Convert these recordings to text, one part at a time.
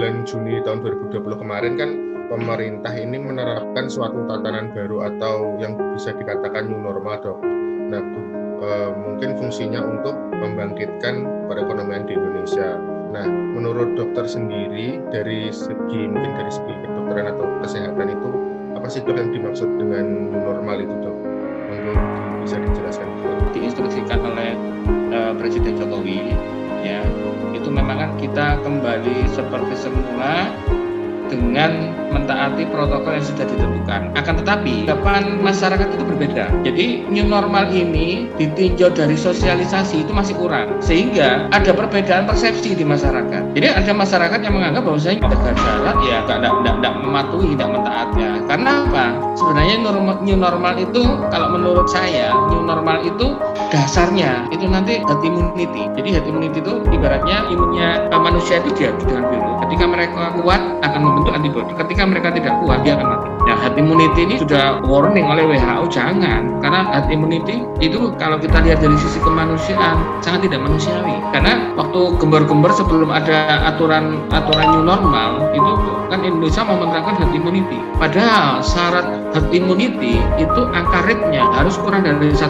bulan Juni tahun 2020 kemarin kan pemerintah ini menerapkan suatu tatanan baru atau yang bisa dikatakan new normal, Dok. Nah, mungkin fungsinya untuk membangkitkan perekonomian di Indonesia. Nah, menurut dokter sendiri dari segi kedokteran atau kesehatan itu apa sih, Dok, yang dimaksud dengan new normal itu, Dok? Mungkin bisa dijelaskan. Diinstruksikan oleh Presiden Jokowi, ya, itu memang kan kita kembali seperti semula dengan mentaati protokol yang sudah ditentukan. Akan tetapi, harapan masyarakat itu berbeda. Jadi, new normal ini ditinjau dari sosialisasi itu masih kurang. Sehingga ada perbedaan persepsi di masyarakat. Jadi, ada masyarakat yang menganggap bahwasanya jaga jarak, ya tidak mematuhi, tidak mentaatnya. Karena apa? Sebenarnya new normal itu, kalau menurut saya, new normal itu dasarnya itu nanti herd immunity. Jadi herd immunity itu ibaratnya imunnya manusia itu dia dengan virus. Ketika mereka kuat akan membentuk antibodi. Ketika mereka tidak kuat dia akan mati. Nah, herd immunity ini sudah warning oleh WHO, jangan. Karena herd immunity itu kalau kita lihat dari sisi kemanusiaan sangat tidak manusiawi. Karena waktu gembar-gembar sebelum ada aturan new normal itu kan Indonesia mau menerapkan herd immunity. Padahal syarat herd immunity itu angka rate-nya harus kurang dari 1%,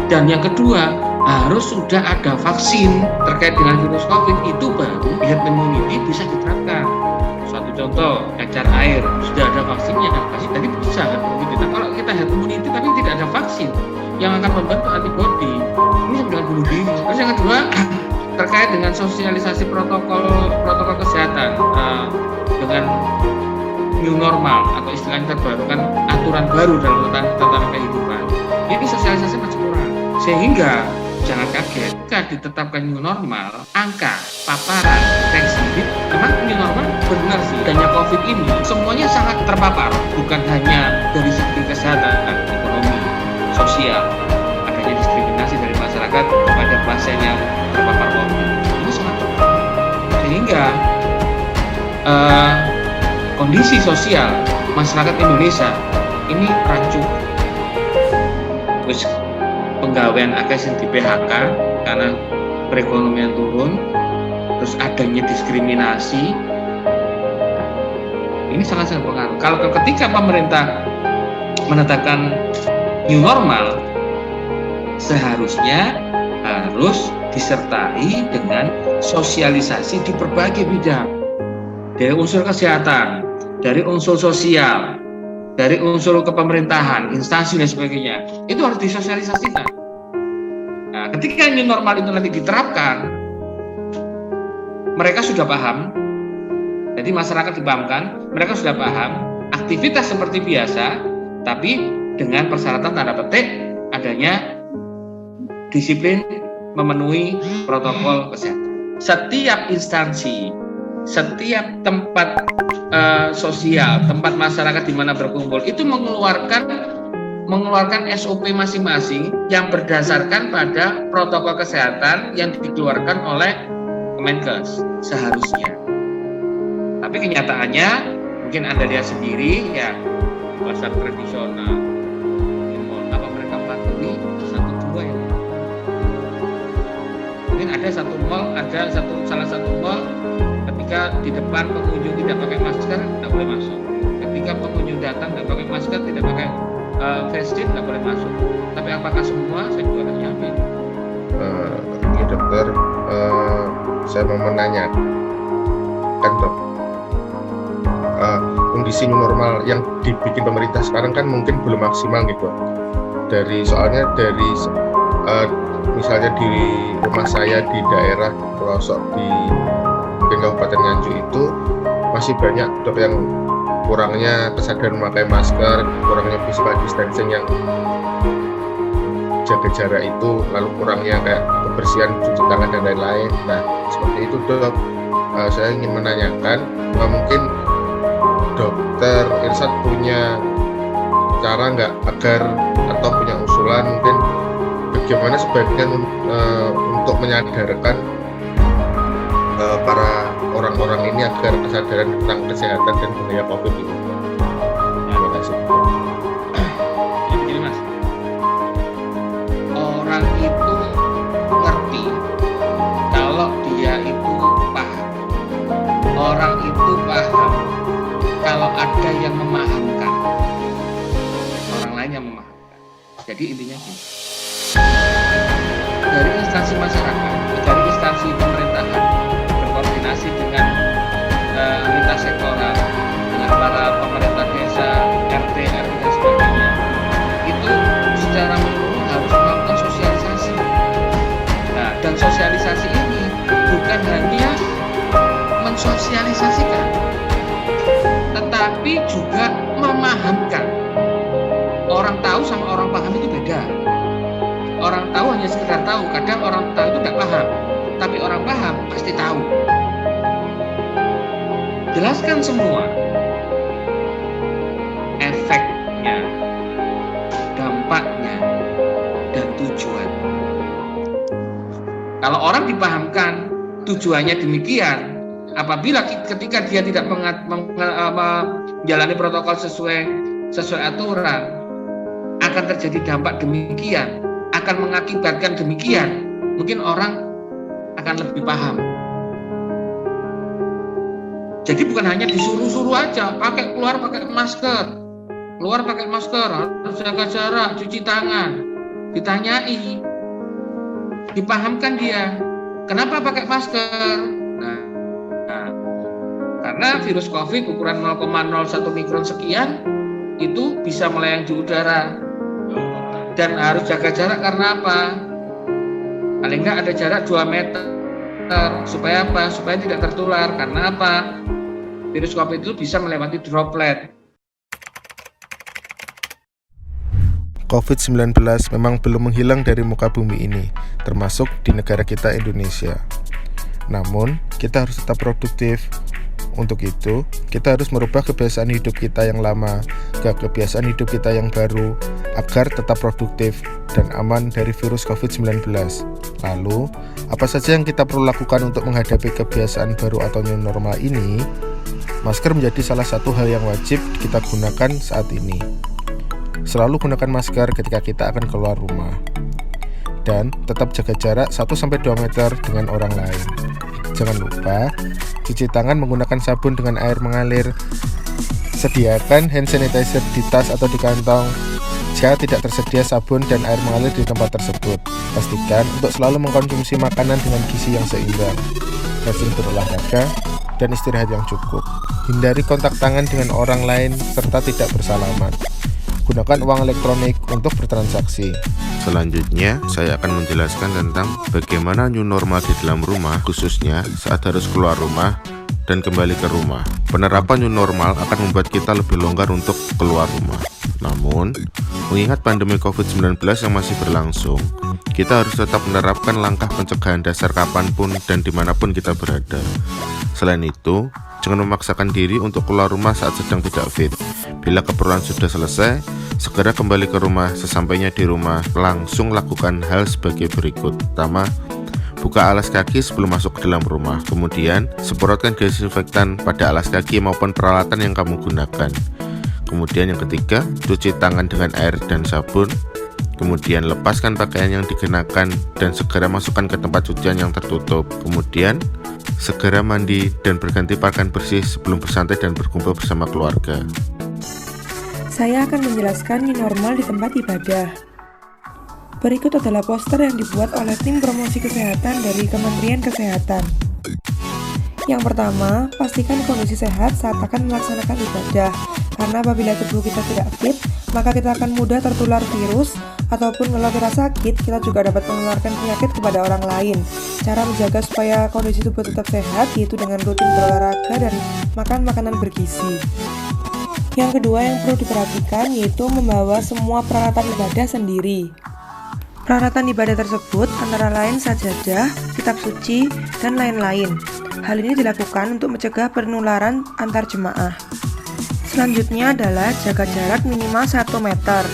dan yang kedua harus sudah ada vaksin terkait dengan virus COVID, itu baru herd immunity bisa diterapkan. Suatu contoh, cacar air sudah ada vaksinnya, jadi bisa herd immunity. Nah, kalau kita herd immunity tapi tidak ada vaksin yang akan membentuk antibodi, ini sebenarnya bunuh diri. Terus yang kedua terkait dengan sosialisasi protokol kesehatan dengan new normal atau istilahnya terbaru kan aturan baru dalam tatanan kehidupan. Ini sosialisasi masih kurang, sehingga jangan kaget jika ditetapkan new normal, angka paparan infeksi memang new normal benar sih. Adanya COVID ini semuanya sangat terpapar, bukan hanya dari segi kesehatan, ekonomi, sosial. Adanya diskriminasi dari masyarakat kepada pasien yang terpapar COVID ini sangat terpapar, sehingga kondisi sosial masyarakat Indonesia ini rancu. Terus penggawean akeh sing di PHK karena perekonomian turun, terus adanya diskriminasi, ini sangat berpengaruh. Kalau ketika pemerintah menetapkan new normal, seharusnya harus disertai dengan sosialisasi di berbagai bidang, dari unsur kesehatan, dari unsur sosial, dari unsur kepemerintahan, instansi dan sebagainya. Itu harus disosialisasikan. Nah, ketika new normal itu nanti diterapkan, mereka sudah paham. Jadi masyarakat dipahamkan, mereka sudah paham, aktivitas seperti biasa, tapi dengan persyaratan tanda petik adanya disiplin memenuhi protokol kesehatan. Setiap instansi, setiap tempat sosial, tempat masyarakat di mana berkumpul itu mengeluarkan SOP masing-masing yang berdasarkan pada protokol kesehatan yang dikeluarkan oleh Kemenkes seharusnya. Tapi kenyataannya mungkin Anda lihat sendiri ya, pasar tradisional apa mereka patuhi satu dua ya. Mungkin ada salah satu mall ketika di depan pengunjung tidak pakai masker tidak boleh masuk. Ketika pengunjung datang tidak pakai masker, tidak pakai face shield tidak boleh masuk. Tapi apakah semua? Saya juga tidak yakin. Ini dokter, saya mau menanyakan, Dok, kondisi new normal yang dibikin pemerintah sekarang kan mungkin belum maksimal gitu. Soalnya dari misalnya di rumah saya di daerah pelosok di mungkin Kabupaten Nganjuk itu masih banyak, Dok, yang kurangnya kesadaran memakai masker, kurangnya physical distancing yang jaga jarak itu, lalu kurangnya kayak kebersihan cuci tangan dan lain-lain. Nah, seperti itu, Dok. Saya ingin menanyakan, mungkin Dokter Irsyad punya cara nggak agar atau punya usulan mungkin bagaimana sebaiknya untuk menyadarkan para orang-orang ini agar kesadaran tentang kesehatan dan bahaya COVID itu. Terima kasih. Jadi begini, Mas, orang itu ngerti kalau dia itu paham. Orang itu Jadi intinya gini, dari instansi masyarakat, dari instansi pemerintahan berkoordinasi dengan lintas sektoral, dengan para pemerintah desa, RT, RW dan sebagainya, itu secara menyeluruh harus melakukan sosialisasi. Nah, dan sosialisasi ini bukan hanya mensosialisasikan, tetapi juga memahamkan. Orang tahu sama orang paham itu beda. Orang tahu hanya sekedar tahu, kadang orang tahu itu tidak paham, tapi orang paham pasti tahu. Jelaskan semua efeknya, dampaknya, dan tujuan. Kalau orang dipahamkan tujuannya demikian, apabila ketika dia tidak menjalani protokol sesuai aturan, akan terjadi dampak demikian, akan mengakibatkan demikian, mungkin orang akan lebih paham. Jadi bukan hanya disuruh-suruh aja, keluar pakai masker, harus jaga jarak, cuci tangan, ditanyai, dipahamkan dia, kenapa pakai masker? Nah, karena virus COVID ukuran 0,01 mikron sekian itu bisa melayang di udara. Dan harus jaga jarak karena apa? Paling nggak ada jarak 2 meter. Supaya apa? Supaya tidak tertular. Karena apa? Virus COVID itu bisa melewati droplet. COVID-19 memang belum menghilang dari muka bumi ini, termasuk di negara kita Indonesia. Namun, kita harus tetap produktif. Untuk itu, kita harus merubah kebiasaan hidup kita yang lama ke kebiasaan hidup kita yang baru agar tetap produktif dan aman dari virus COVID-19. Lalu, apa saja yang kita perlu lakukan untuk menghadapi kebiasaan baru atau new normal ini? Masker menjadi salah satu hal yang wajib kita gunakan saat ini. Selalu gunakan masker ketika kita akan keluar rumah. Dan tetap jaga jarak 1-2 meter dengan orang lain. Jangan lupa cuci tangan menggunakan sabun dengan air mengalir. Sediakan hand sanitizer di tas atau di kantong. Jika tidak tersedia sabun dan air mengalir di tempat tersebut, pastikan untuk selalu mengkonsumsi makanan dengan gizi yang seimbang. Rajin berolahraga dan istirahat yang cukup. Hindari kontak tangan dengan orang lain serta tidak bersalaman. Gunakan uang elektronik untuk bertransaksi. Selanjutnya, saya akan menjelaskan tentang bagaimana new normal di dalam rumah, khususnya saat harus keluar rumah dan kembali ke rumah. Penerapan new normal akan membuat kita lebih longgar untuk keluar rumah. Namun, mengingat pandemi COVID-19 yang masih berlangsung, kita harus tetap menerapkan langkah pencegahan dasar kapanpun dan dimanapun kita berada. Selain itu, jangan memaksakan diri untuk keluar rumah saat sedang tidak fit. Bila keperluan sudah selesai, segera kembali ke rumah. Sesampainya di rumah, langsung lakukan hal sebagai berikut. Pertama, buka alas kaki sebelum masuk ke dalam rumah. Kemudian, semprotkan desinfektan pada alas kaki maupun peralatan yang kamu gunakan. Kemudian yang ketiga, cuci tangan dengan air dan sabun. Kemudian lepaskan pakaian yang dikenakan dan segera masukkan ke tempat cucian yang tertutup. Kemudian, segera mandi dan berganti pakaian bersih sebelum bersantai dan berkumpul bersama keluarga. Saya akan menjelaskan new normal di tempat ibadah. Berikut adalah poster yang dibuat oleh tim promosi kesehatan dari Kementerian Kesehatan. Yang pertama, pastikan kondisi sehat saat akan melaksanakan ibadah. Karena apabila tubuh kita tidak fit, maka kita akan mudah tertular virus, ataupun kalau kita sakit, kita juga dapat menularkan penyakit kepada orang lain. Cara menjaga supaya kondisi tubuh tetap sehat yaitu dengan rutin berolahraga dan makan makanan bergizi. Yang kedua yang perlu diperhatikan yaitu membawa semua peralatan ibadah sendiri. Peralatan ibadah tersebut antara lain sajadah, kitab suci, dan lain-lain. Hal ini dilakukan untuk mencegah penularan antar jemaah. Selanjutnya adalah jaga jarak minimal 1 meter.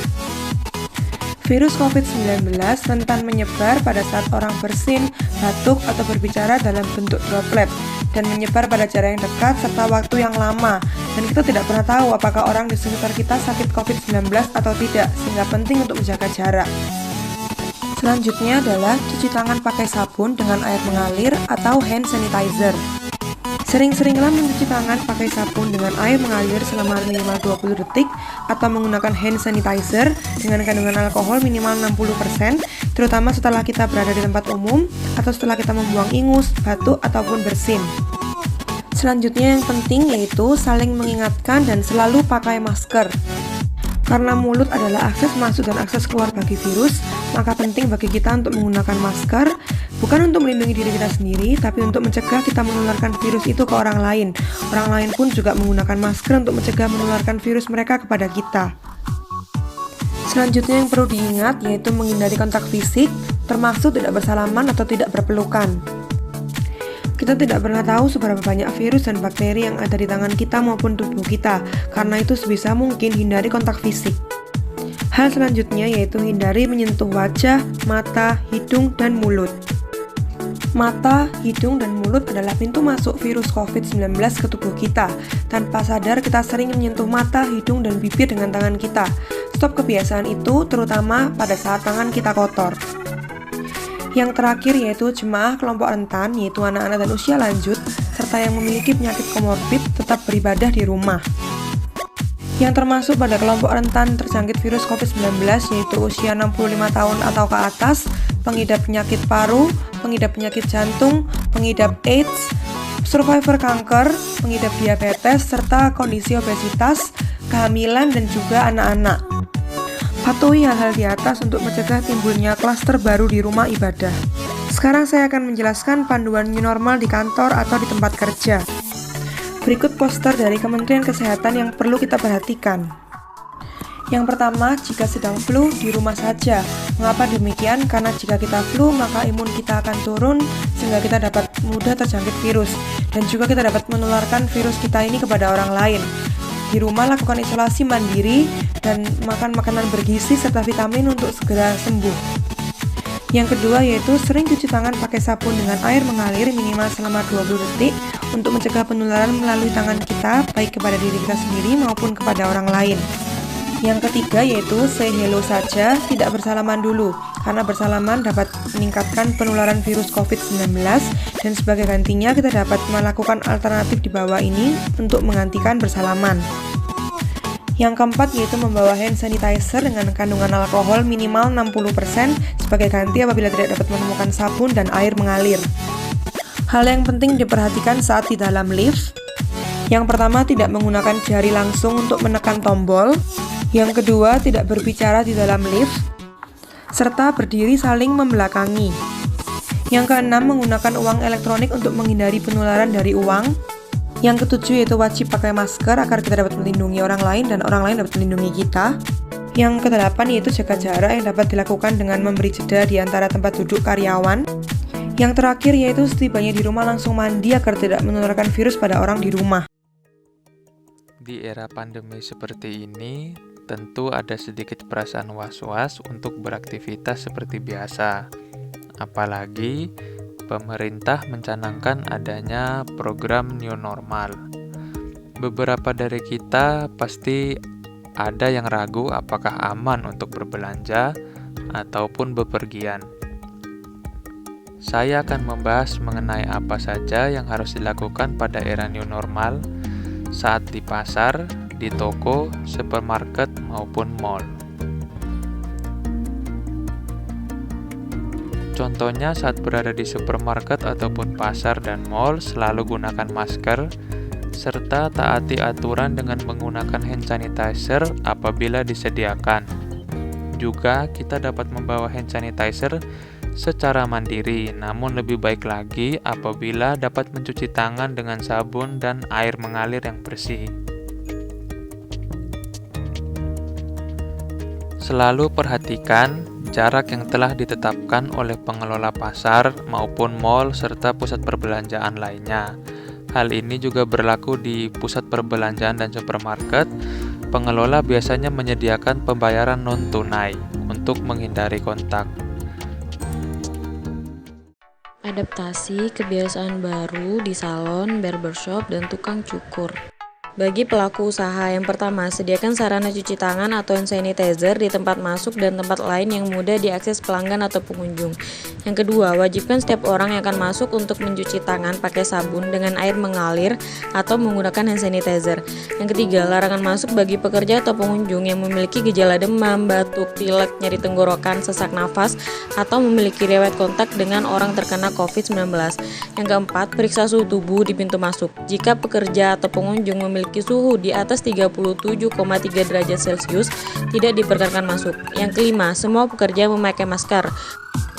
Virus COVID-19 rentan menyebar pada saat orang bersin, batuk, atau berbicara dalam bentuk droplet dan menyebar pada jarak yang dekat serta waktu yang lama. Dan kita tidak pernah tahu apakah orang di sekitar kita sakit COVID-19 atau tidak, sehingga penting untuk menjaga jarak. Selanjutnya adalah cuci tangan pakai sabun dengan air mengalir atau hand sanitizer. Sering-seringlah mencuci tangan pakai sabun dengan air mengalir selama minimal 20 detik atau menggunakan hand sanitizer dengan kandungan alkohol minimal 60%, terutama setelah kita berada di tempat umum atau setelah kita membuang ingus, batuk, ataupun bersin. Selanjutnya yang penting yaitu saling mengingatkan dan selalu pakai masker. Karena mulut adalah akses masuk dan akses keluar bagi virus, maka penting bagi kita untuk menggunakan masker, bukan untuk melindungi diri kita sendiri, tapi untuk mencegah kita menularkan virus itu ke orang lain. Orang lain pun juga menggunakan masker untuk mencegah menularkan virus mereka kepada kita. Selanjutnya yang perlu diingat yaitu menghindari kontak fisik, termasuk tidak bersalaman atau tidak berpelukan. Kita tidak pernah tahu seberapa banyak virus dan bakteri yang ada di tangan kita maupun tubuh kita, karena itu sebisa mungkin hindari kontak fisik. Hal selanjutnya yaitu hindari menyentuh wajah, mata, hidung, dan mulut. Mata, hidung, dan mulut adalah pintu masuk virus COVID-19 ke tubuh kita. Tanpa sadar kita sering menyentuh mata, hidung, dan bibir dengan tangan kita. Stop kebiasaan itu, terutama pada saat tangan kita kotor. Yang terakhir yaitu jemaah kelompok rentan, yaitu anak-anak dan usia lanjut, serta yang memiliki penyakit komorbid tetap beribadah di rumah. Yang termasuk pada kelompok rentan terjangkit virus COVID-19 yaitu usia 65 tahun atau ke atas, pengidap penyakit paru, pengidap penyakit jantung, pengidap AIDS, survivor kanker, pengidap diabetes, serta kondisi obesitas, kehamilan, dan juga anak-anak. Patuhi hal-hal di atas untuk mencegah timbulnya klaster baru di rumah ibadah. Sekarang saya akan menjelaskan panduan new normal di kantor atau di tempat kerja. Berikut poster dari Kementerian Kesehatan yang perlu kita perhatikan. Yang pertama, jika sedang flu, di rumah saja. Mengapa demikian? Karena jika kita flu, maka imun kita akan turun sehingga kita dapat mudah terjangkit virus. Dan juga kita dapat menularkan virus kita ini kepada orang lain. Di rumah lakukan isolasi mandiri dan makan makanan bergizi serta vitamin untuk segera sembuh. Yang kedua yaitu sering cuci tangan pakai sabun dengan air mengalir minimal selama 20 detik untuk mencegah penularan melalui tangan kita baik kepada diri kita sendiri maupun kepada orang lain. Yang ketiga yaitu say hello saja, tidak bersalaman dulu, karena bersalaman dapat meningkatkan penularan virus COVID-19 dan sebagai gantinya kita dapat melakukan alternatif di bawah ini untuk menggantikan bersalaman. Yang keempat yaitu membawa hand sanitizer dengan kandungan alkohol minimal 60% sebagai ganti apabila tidak dapat menemukan sabun dan air mengalir. Hal yang penting diperhatikan saat di dalam lift. Yang pertama, tidak menggunakan jari langsung untuk menekan tombol. Yang kedua, tidak berbicara di dalam lift, serta berdiri saling membelakangi. Yang keenam, menggunakan uang elektronik untuk menghindari penularan dari uang. Yang ketujuh yaitu wajib pakai masker agar kita dapat melindungi orang lain dan orang lain dapat melindungi kita. Yang kedelapan yaitu jaga jarak yang dapat dilakukan dengan memberi jeda di antara tempat duduk karyawan. Yang terakhir yaitu setibanya di rumah langsung mandi agar tidak menularkan virus pada orang di rumah. Di era pandemi seperti ini, tentu ada sedikit perasaan was-was untuk beraktivitas seperti biasa. Apalagi pemerintah mencanangkan adanya program new normal. Beberapa dari kita pasti ada yang ragu apakah aman untuk berbelanja ataupun bepergian. Saya akan membahas mengenai apa saja yang harus dilakukan pada era new normal saat di pasar, di toko, supermarket, maupun mall. Contohnya saat berada di supermarket ataupun pasar dan mall, selalu gunakan masker, serta taati aturan dengan menggunakan hand sanitizer apabila disediakan. Juga kita dapat membawa hand sanitizer secara mandiri, namun lebih baik lagi apabila dapat mencuci tangan dengan sabun dan air mengalir yang bersih. Selalu perhatikan jarak yang telah ditetapkan oleh pengelola pasar maupun mal serta pusat perbelanjaan lainnya. Hal ini juga berlaku di pusat perbelanjaan dan supermarket. Pengelola biasanya menyediakan pembayaran non-tunai untuk menghindari kontak. Adaptasi kebiasaan baru di salon, barbershop, dan tukang cukur. Bagi pelaku usaha, yang pertama, sediakan sarana cuci tangan atau hand sanitizer di tempat masuk dan tempat lain yang mudah diakses pelanggan atau pengunjung. Yang kedua, wajibkan setiap orang yang akan masuk untuk mencuci tangan pakai sabun dengan air mengalir atau menggunakan hand sanitizer. Yang ketiga, larangan masuk bagi pekerja atau pengunjung yang memiliki gejala demam, batuk, pilek, nyeri tenggorokan, sesak nafas, atau memiliki riwayat kontak dengan orang terkena COVID-19. Yang keempat, periksa suhu tubuh di pintu masuk. Jika pekerja atau pengunjung memiliki suhu di atas 37,3 derajat Celcius, tidak diperkenankan masuk. Yang kelima, semua pekerja memakai masker.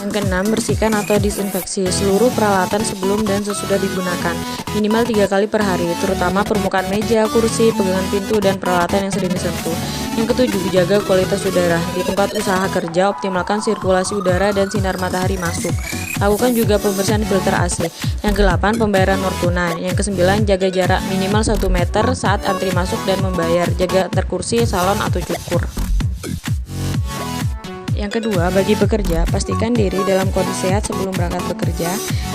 Yang keenam, bersihkan atau disinfeksi seluruh peralatan sebelum dan sesudah digunakan, minimal 3 kali per hari, terutama permukaan meja, kursi, pegangan pintu, dan peralatan yang sering disentuh. Yang ketujuh, jaga kualitas udara. Di tempat usaha kerja, optimalkan sirkulasi udara dan sinar matahari masuk. Lakukan juga pembersihan filter AC. Yang kedelapan, pembayaran non tunai. Yang kesembilan, jaga jarak minimal 1 meter saat antri masuk dan membayar. Jaga antar kursi, salon, atau cukur. Yang kedua, bagi pekerja, pastikan diri dalam kondisi sehat sebelum berangkat bekerja.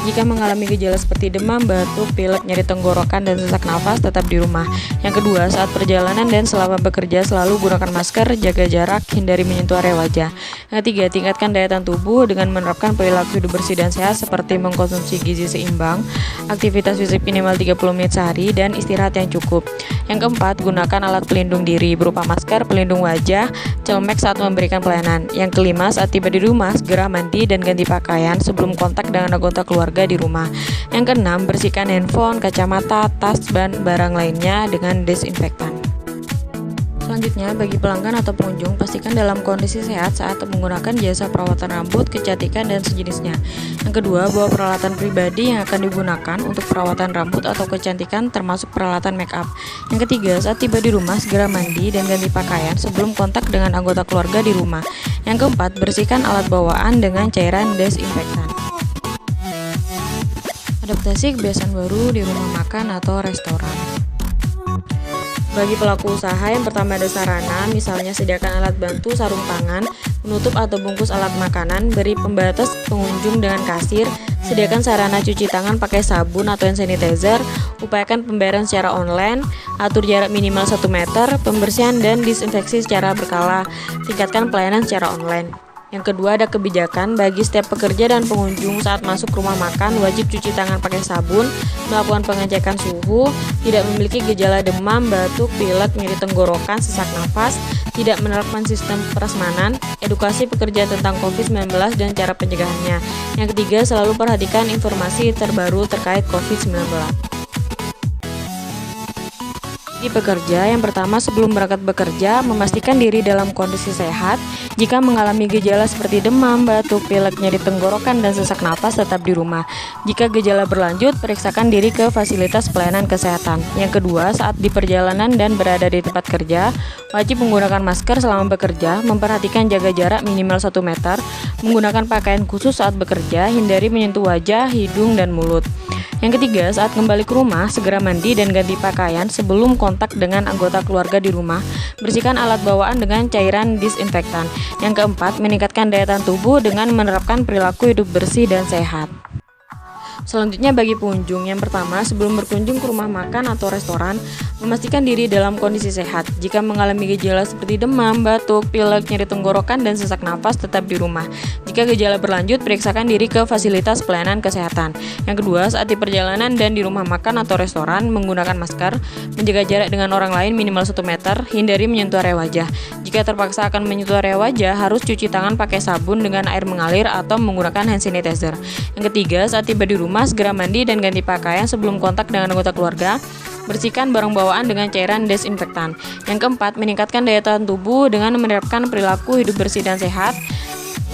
Jika mengalami gejala seperti demam, batuk, pilek, nyeri tenggorokan, dan sesak nafas, tetap di rumah. Yang kedua, saat perjalanan dan selama bekerja selalu gunakan masker, jaga jarak, hindari menyentuh area wajah. Yang ketiga, tingkatkan daya tahan tubuh dengan menerapkan perilaku hidup bersih dan sehat seperti mengkonsumsi gizi seimbang, aktivitas fisik minimal 30 menit sehari, dan istirahat yang cukup. Yang keempat, gunakan alat pelindung diri berupa masker, pelindung wajah, celemek saat memberikan pelayanan. Yang kelima, saat tiba di rumah, segera mandi dan ganti pakaian sebelum kontak dengan anggota keluarga di rumah. Yang keenam, bersihkan handphone, kacamata, tas, dan barang lainnya dengan desinfektan. Selanjutnya, bagi pelanggan atau pengunjung, pastikan dalam kondisi sehat saat menggunakan jasa perawatan rambut, kecantikan, dan sejenisnya. Yang kedua, bawa peralatan pribadi yang akan digunakan untuk perawatan rambut atau kecantikan, termasuk peralatan make up. Yang ketiga, saat tiba di rumah, segera mandi dan ganti pakaian sebelum kontak dengan anggota keluarga di rumah. Yang keempat, bersihkan alat bawaan dengan cairan desinfektan. Adaptasi kebiasaan baru di rumah makan atau restoran. Bagi pelaku usaha, yang pertama ada sarana, misalnya sediakan alat bantu sarung tangan, penutup atau bungkus alat makanan, beri pembatas pengunjung dengan kasir, sediakan sarana cuci tangan pakai sabun atau hand sanitizer, upayakan pembayaran secara online, atur jarak minimal 1 meter, pembersihan dan disinfeksi secara berkala, tingkatkan pelayanan secara online. Yang kedua, ada kebijakan bagi setiap pekerja dan pengunjung saat masuk rumah makan wajib cuci tangan pakai sabun, melakukan pengecekan suhu, tidak memiliki gejala demam, batuk, pilek, nyeri tenggorokan, sesak nafas, tidak menerapkan sistem prasmanan, edukasi pekerja tentang COVID-19 dan cara pencegahannya. Yang ketiga, selalu perhatikan informasi terbaru terkait COVID-19. Bagi pekerja, yang pertama sebelum berangkat bekerja, memastikan diri dalam kondisi sehat. Jika mengalami gejala seperti demam, batuk, pilek, nyeri tenggorokan, dan sesak napas, tetap di rumah. Jika gejala berlanjut, periksakan diri ke fasilitas pelayanan kesehatan. Yang kedua, saat di perjalanan dan berada di tempat kerja, wajib menggunakan masker selama bekerja, memperhatikan jaga jarak minimal 1 meter, menggunakan pakaian khusus saat bekerja, hindari menyentuh wajah, hidung, dan mulut. Yang ketiga, saat kembali ke rumah, segera mandi dan ganti pakaian sebelum kontak dengan anggota keluarga di rumah. Bersihkan alat bawaan dengan cairan disinfektan. Yang keempat, meningkatkan daya tahan tubuh dengan menerapkan perilaku hidup bersih dan sehat. Selanjutnya, bagi pengunjung, yang pertama, sebelum berkunjung ke rumah makan atau restoran, memastikan diri dalam kondisi sehat. Jika mengalami gejala seperti demam, batuk, pilek, nyeri tenggorokan, dan sesak napas, tetap di rumah. Jika gejala berlanjut, periksakan diri ke fasilitas pelayanan kesehatan. Yang kedua, saat di perjalanan dan di rumah makan atau restoran, menggunakan masker, menjaga jarak dengan orang lain minimal 1 meter, hindari menyentuh area wajah. Jika terpaksa akan menyentuh area wajah, harus cuci tangan pakai sabun dengan air mengalir atau menggunakan hand sanitizer. Yang ketiga, saat tiba di rumah, segera mandi dan ganti pakaian sebelum kontak dengan anggota keluarga. Bersihkan barang bawaan dengan cairan desinfektan. Yang keempat, meningkatkan daya tahan tubuh dengan menerapkan perilaku hidup bersih dan sehat,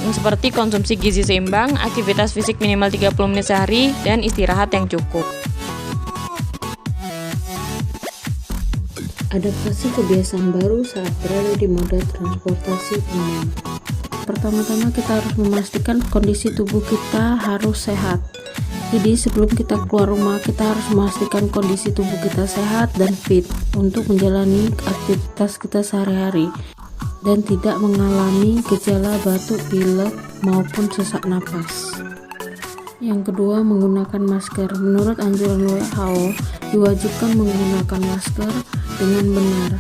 seperti konsumsi gizi seimbang, aktivitas fisik minimal 30 menit sehari, dan istirahat yang cukup. Adaptasi kebiasaan baru saat berada di moda transportasi umum. Pertama-tama kita harus memastikan kondisi tubuh kita harus sehat. Jadi sebelum kita keluar rumah, kita harus memastikan kondisi tubuh kita sehat dan fit untuk menjalani aktivitas kita sehari-hari dan tidak mengalami gejala batuk, pilek, maupun sesak napas. Yang kedua, menggunakan masker. Menurut anjuran WHO, diwajibkan menggunakan masker dengan benar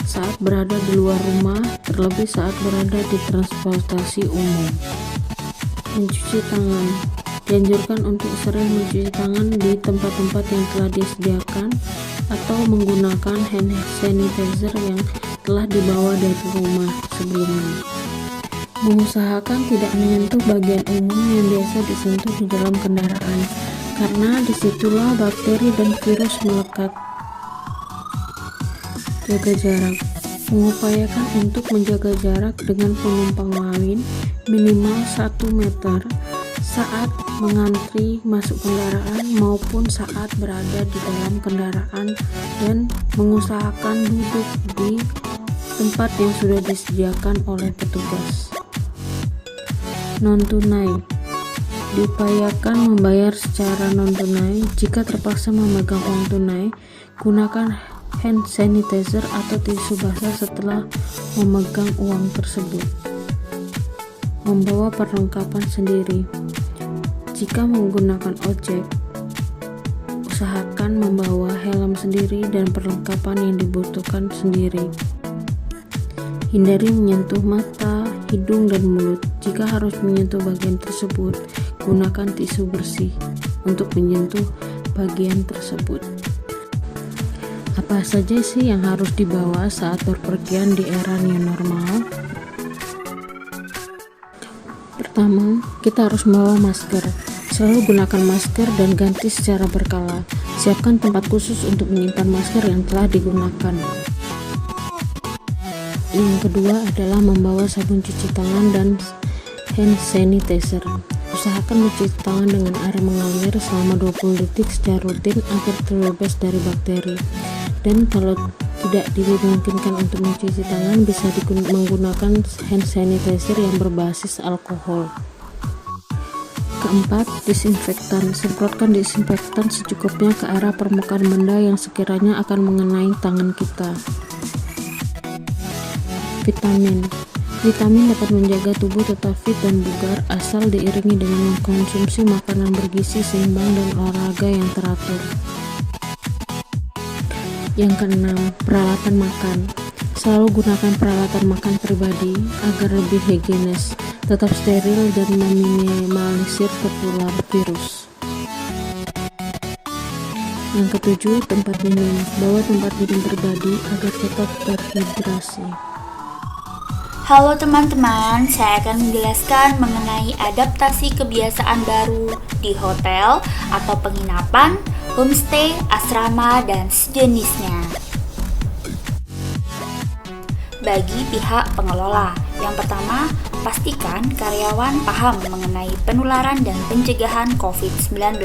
saat berada di luar rumah, terlebih saat berada di transportasi umum. Mencuci tangan. Dianjurkan untuk sering mencuci tangan di tempat-tempat yang telah disediakan atau menggunakan hand sanitizer yang telah dibawa dari rumah sebelumnya. Mengusahakan tidak menyentuh bagian umum yang biasa disentuh di dalam kendaraan, karena disitulah bakteri dan virus melekat. Jaga jarak. Mengupayakan untuk menjaga jarak dengan penumpang lain minimal 1 meter saat mengantri masuk kendaraan maupun saat berada di dalam kendaraan, dan mengusahakan duduk di tempat yang sudah disediakan oleh petugas. Non-tunai. Diupayakan membayar secara non-tunai. Jika terpaksa memegang uang tunai, gunakan hand sanitizer atau tisu basah setelah memegang uang tersebut. Membawa perlengkapan sendiri. Jika menggunakan ojek, usahakan membawa helm sendiri dan perlengkapan yang dibutuhkan sendiri. Hindari menyentuh mata, hidung, dan mulut. Jika harus menyentuh bagian tersebut, gunakan tisu bersih untuk menyentuh bagian tersebut. Apa saja sih yang harus dibawa saat berpergian di era new normal? Pertama, kita harus membawa masker. Selalu gunakan masker dan ganti secara berkala. Siapkan tempat khusus untuk menyimpan masker yang telah digunakan. Yang kedua adalah membawa sabun cuci tangan dan hand sanitizer. Usahakan mencuci tangan dengan air mengalir selama 20 detik secara rutin agar terbebas dari bakteri. Dan kalau tidak dimungkinkan untuk mencuci tangan, bisa menggunakan hand sanitizer yang berbasis alkohol. Keempat, disinfektan. Semprotkan disinfektan secukupnya ke arah permukaan benda yang sekiranya akan mengenai tangan kita. Vitamin. Vitamin dapat menjaga tubuh tetap fit dan bugar asal diiringi dengan mengkonsumsi makanan bergizi seimbang dan olahraga yang teratur. Yang keenam, peralatan makan. Selalu gunakan peralatan makan pribadi agar lebih higienis, tetap steril, dan meminimalisir tertular virus. Yang ketujuh, tempat minum. Bawa tempat minum pribadi agar tetap terhidrasi. Halo teman-teman, saya akan menjelaskan mengenai adaptasi kebiasaan baru di hotel atau penginapan, homestay, asrama, dan sejenisnya. Bagi pihak pengelola, yang pertama, pastikan karyawan paham mengenai penularan dan pencegahan COVID-19.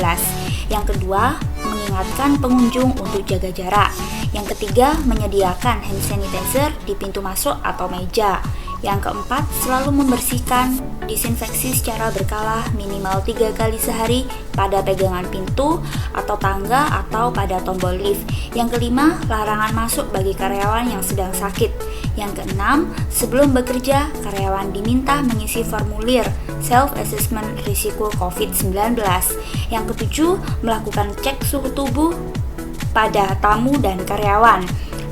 Yang kedua, mengingatkan pengunjung untuk jaga jarak. Yang ketiga, menyediakan hand sanitizer di pintu masuk atau meja. Yang keempat, selalu membersihkan disinfeksi secara berkala minimal 3 kali sehari pada pegangan pintu atau tangga atau pada tombol lift. Yang kelima, larangan masuk bagi karyawan yang sedang sakit. Yang keenam, sebelum bekerja, karyawan diminta mengisi formulir self-assessment risiko COVID-19. Yang ketujuh, melakukan cek suhu tubuh pada tamu dan karyawan.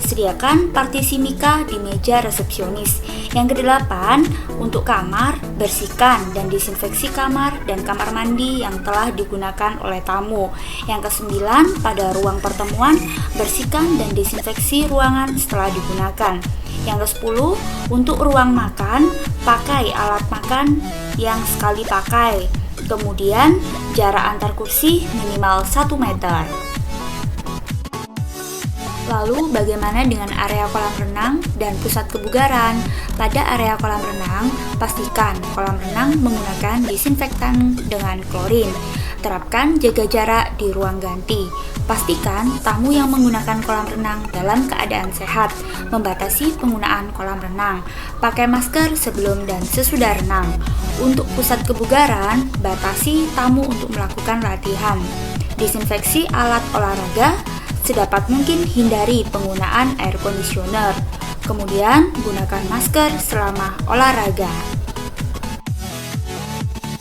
Sediakan partisi mika di meja resepsionis. Yang kedelapan, untuk kamar, bersihkan dan disinfeksi kamar dan kamar mandi yang telah digunakan oleh tamu. Yang kesembilan, pada ruang pertemuan, bersihkan dan disinfeksi ruangan setelah digunakan. Yang kesepuluh, untuk ruang makan, pakai alat makan yang sekali pakai. Kemudian, jarak antar kursi minimal 1 meter. Lalu bagaimana dengan area kolam renang dan pusat kebugaran? Pada area kolam renang, pastikan kolam renang menggunakan disinfektan dengan klorin. Terapkan jaga jarak di ruang ganti. Pastikan tamu yang menggunakan kolam renang dalam keadaan sehat. Membatasi penggunaan kolam renang. Pakai masker sebelum dan sesudah renang. Untuk pusat kebugaran, batasi tamu untuk melakukan latihan. Disinfeksi alat olahraga. Sedapat mungkin hindari penggunaan air conditioner. Kemudian gunakan masker selama olahraga.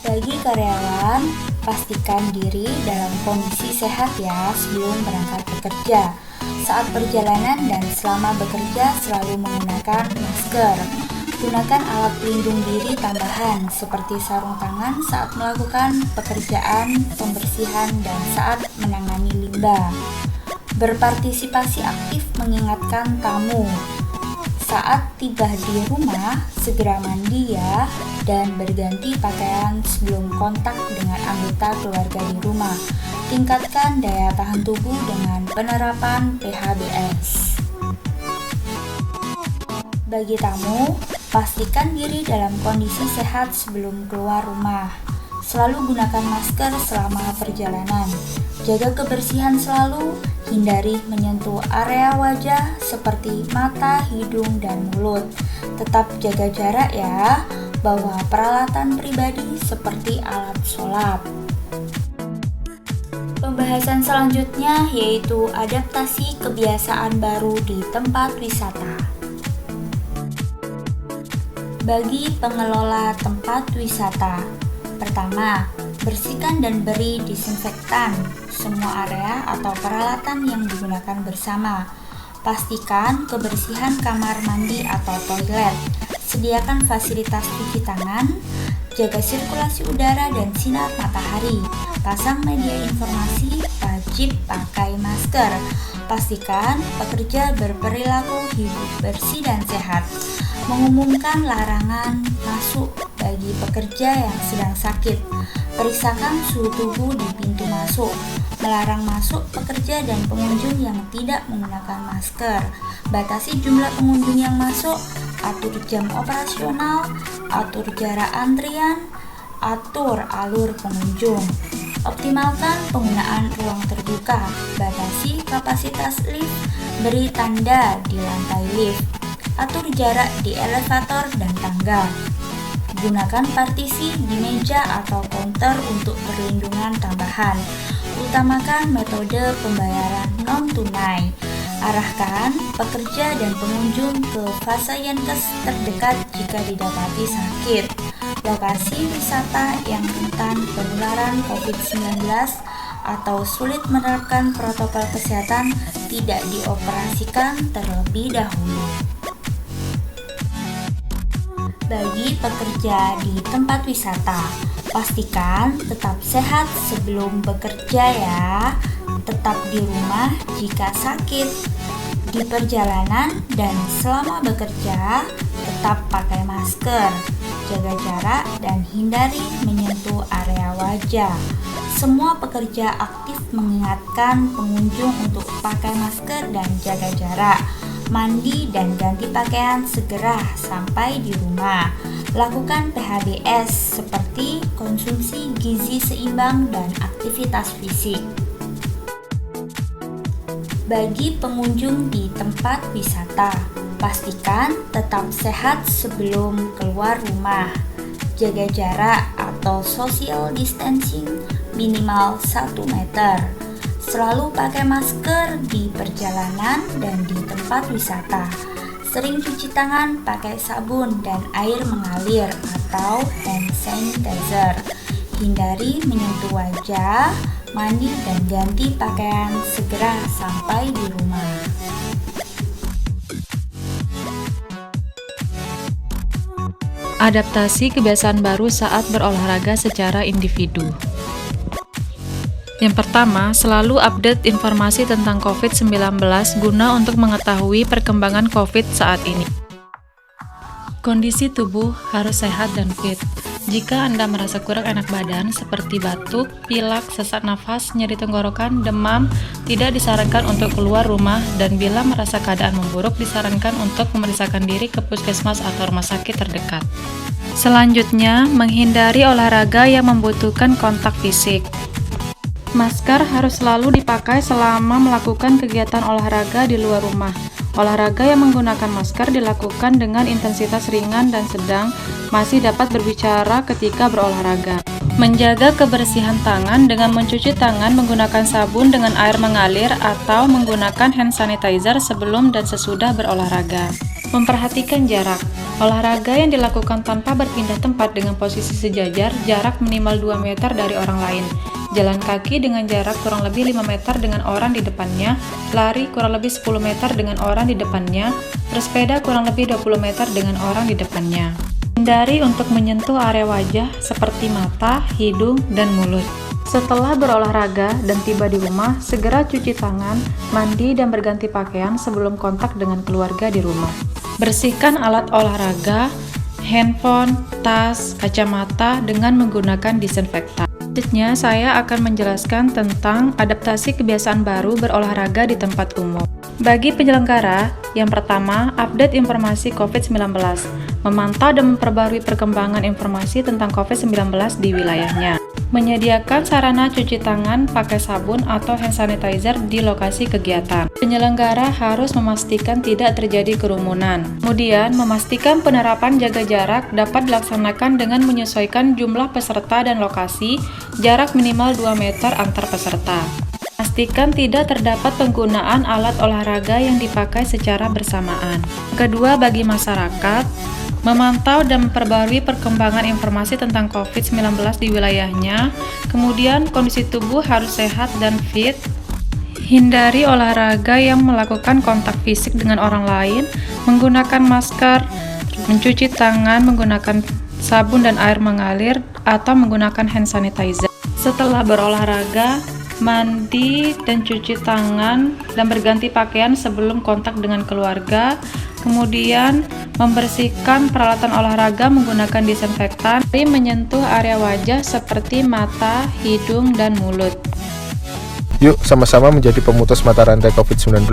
Bagi karyawan, pastikan diri dalam kondisi sehat ya sebelum berangkat bekerja. Saat perjalanan dan selama bekerja selalu menggunakan masker. Gunakan alat pelindung diri tambahan seperti sarung tangan saat melakukan pekerjaan pembersihan dan saat menangani limbah. Berpartisipasi aktif mengingatkan tamu. Saat tiba di rumah, segera mandi ya dan berganti pakaian sebelum kontak dengan anggota keluarga di rumah. Tingkatkan daya tahan tubuh dengan penerapan PHBS. Bagi tamu, pastikan diri dalam kondisi sehat sebelum keluar rumah. Selalu gunakan masker selama perjalanan. Jaga kebersihan selalu. Hindari menyentuh area wajah seperti mata, hidung, dan mulut. Tetap jaga jarak ya. Bawa peralatan pribadi seperti alat sulap. Pembahasan selanjutnya yaitu adaptasi kebiasaan baru di tempat wisata. Bagi pengelola tempat wisata, pertama, bersihkan dan beri disinfektan semua area atau peralatan yang digunakan bersama. Pastikan kebersihan kamar mandi atau toilet. Sediakan fasilitas cuci tangan. Jaga sirkulasi udara dan sinar matahari. Pasang media informasi, wajib pakai masker. Pastikan pekerja berperilaku hidup bersih dan sehat. Mengumumkan larangan masuk bagi pekerja yang sedang sakit. Periksakan suhu tubuh di pintu masuk. Melarang masuk pekerja dan pengunjung yang tidak menggunakan masker. Batasi jumlah pengunjung yang masuk. Atur jam operasional. Atur jarak antrian. Atur alur pengunjung. Optimalkan penggunaan ruang terbuka. Batasi kapasitas lift. Beri tanda di lantai lift. Atur jarak di elevator dan tangga. Gunakan partisi di meja atau counter untuk perlindungan tambahan. Utamakan metode pembayaran non-tunai. Arahkan pekerja dan pengunjung ke Fasayenkes terdekat jika didapati sakit. Lokasi wisata yang rentan penularan COVID-19 atau sulit menerapkan protokol kesehatan tidak dioperasikan terlebih dahulu. Bagi pekerja di tempat wisata, pastikan tetap sehat sebelum bekerja ya. Tetap di rumah jika sakit. Di perjalanan dan selama bekerja, tetap pakai masker. Jaga jarak dan hindari menyentuh area wajah. Semua pekerja aktif mengingatkan pengunjung untuk pakai masker dan jaga jarak. Mandi dan ganti pakaian segera sampai di rumah. Lakukan PHBS seperti konsumsi gizi seimbang dan aktivitas fisik. Bagi pengunjung di tempat wisata, pastikan tetap sehat sebelum keluar rumah. Jaga jarak atau social distancing minimal 1 meter. Selalu pakai masker di perjalanan dan di tempat wisata. Sering cuci tangan pakai sabun dan air mengalir atau hand sanitizer. Hindari menyentuh wajah, mandi dan ganti pakaian segera sampai di rumah. Adaptasi kebiasaan baru saat berolahraga secara individu. Yang pertama, selalu update informasi tentang COVID-19 guna untuk mengetahui perkembangan COVID saat ini. Kondisi tubuh harus sehat dan fit. Jika Anda merasa kurang enak badan seperti batuk, pilek, sesak nafas, nyeri tenggorokan, demam, tidak disarankan untuk keluar rumah dan bila merasa keadaan memburuk disarankan untuk memeriksakan diri ke puskesmas atau rumah sakit terdekat. Selanjutnya, menghindari olahraga yang membutuhkan kontak fisik. Masker harus selalu dipakai selama melakukan kegiatan olahraga di luar rumah. Olahraga yang menggunakan masker dilakukan dengan intensitas ringan dan sedang, masih dapat berbicara ketika berolahraga. Menjaga kebersihan tangan dengan mencuci tangan menggunakan sabun dengan air mengalir atau menggunakan hand sanitizer sebelum dan sesudah berolahraga. Memperhatikan jarak. Olahraga yang dilakukan tanpa berpindah tempat dengan posisi sejajar, jarak minimal 2 meter dari orang lain. Jalan kaki dengan jarak kurang lebih 5 meter dengan orang di depannya, lari kurang lebih 10 meter dengan orang di depannya, bersepeda kurang lebih 20 meter dengan orang di depannya. Hindari untuk menyentuh area wajah seperti mata, hidung, dan mulut. Setelah berolahraga dan tiba di rumah, segera cuci tangan, mandi, dan berganti pakaian sebelum kontak dengan keluarga di rumah. Bersihkan alat olahraga, handphone, tas, kacamata dengan menggunakan disinfektan. Selanjutnya, saya akan menjelaskan tentang adaptasi kebiasaan baru berolahraga di tempat umum. Bagi penyelenggara, yang pertama, update informasi COVID-19, memantau dan memperbarui perkembangan informasi tentang COVID-19 di wilayahnya. Menyediakan sarana cuci tangan pakai sabun atau hand sanitizer di lokasi kegiatan. Penyelenggara harus memastikan tidak terjadi kerumunan. Kemudian, memastikan penerapan jaga jarak dapat dilaksanakan dengan menyesuaikan jumlah peserta dan lokasi, jarak minimal 2 meter antar peserta. Pastikan tidak terdapat penggunaan alat olahraga yang dipakai secara bersamaan. Kedua, bagi masyarakat, memantau dan memperbarui perkembangan informasi tentang COVID-19 di wilayahnya, kemudian kondisi tubuh harus sehat dan fit, hindari olahraga yang melakukan kontak fisik dengan orang lain, menggunakan masker, mencuci tangan menggunakan sabun dan air mengalir, atau menggunakan hand sanitizer. Setelah berolahraga, mandi dan cuci tangan dan berganti pakaian sebelum kontak dengan keluarga, kemudian membersihkan peralatan olahraga menggunakan disinfektan, menyentuh area wajah seperti mata, hidung, dan mulut. Yuk sama-sama menjadi pemutus mata rantai COVID-19.